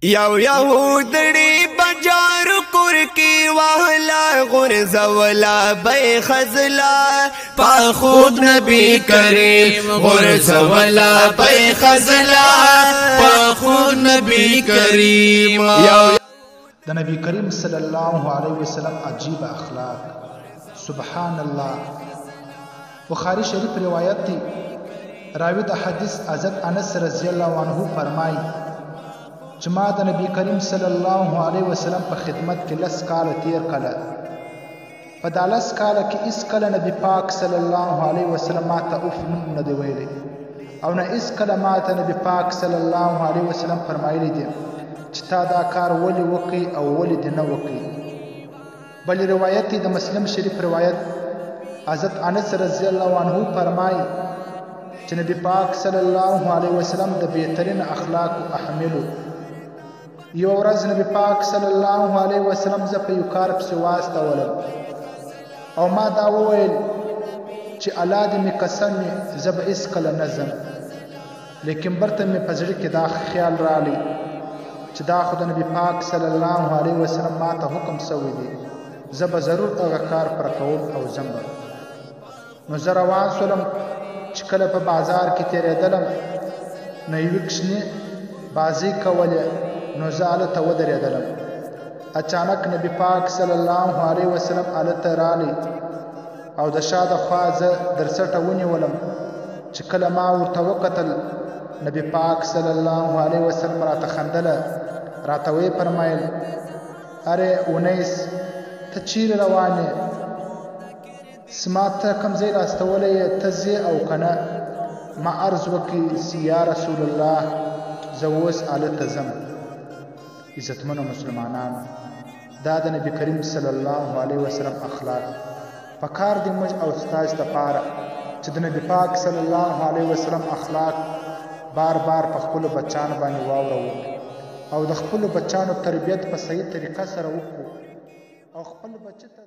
یو یهودڑی بجار کور کی والا غرزولا بے خزلا پا خود نبی کریم غرزولا بے خزلا پا خود نبی کریم. د نبی کریم صلی الله علیه وسلم عجیب اخلاق سبحان الله. بخاری شریف روایت دی. راوی د حدیث حضرت انس رضی الله عنه فرمای چې ما د نبی کریم صلی الله علیه وسلم په خدمت کې 10 کال تیر کړل. په دا 10 کال کې هیڅ کله نبی پاک صلی الله علیه وسلم ما ته اف نه دی ویلی او نه هیڅ کله ما ته نبی پاک صلی الله علیه وسلم فرمایلی دی چې تا دا کار ولی وکړي او ولی دې نه وکړي. بل روایت د مسلم شریف روایت حضرت انس رضی الله عنه فرمای چې نبی پاک صلی الله علیه وسلم د بهترین اخلاق احملو. یو ورځ نبی پاک صلی الله علیه وسلم زه په یو کار پسې واستولم او ما دا وویل چې الله دې مې قسم وي زه به هېڅکله نه ځم، لیکن برته مې په زړه کې دا خیال رالی چې دا خو د نبی پاک صلی الله علیه وسلم ما ته حکم سوی دی، زه به ضرور هغه کار پر کوم او ځم به. نو زه روان سولم چې کله په بازار کې تېرېدلم نو یوې کښنې بازۍ کولې نو زه هلته ودرېدلم. اچانک نبی پاک صلی الله علیه وسلم هلته رالی او د شا د خوا زه در څټه ونیولم چې کله ما ورته وکتل نبی پاک صلی الله علیه وسلم راته خندله، راته ویې فرمایل ارې اونیس ته چیرې روان یې؟ زما ته کوم ځای راستولی یې ته ځې او که نه؟ ما عرض وکړي چې یا رسول الله زه اوس هلته ځم. عزتمنو مسلمانانو، دا د نبی کریم صلی الله علیه وسلم اخلاق پکار دی موږ او ستاسو دپاره چې د نبی پاک صلی الله علیه وسلم اخلاق بار بار په خپلو بچانو باندې واورو او د خپلو بچانو تربیت په صحیح طریقه سره وکړو او خپل بچه ته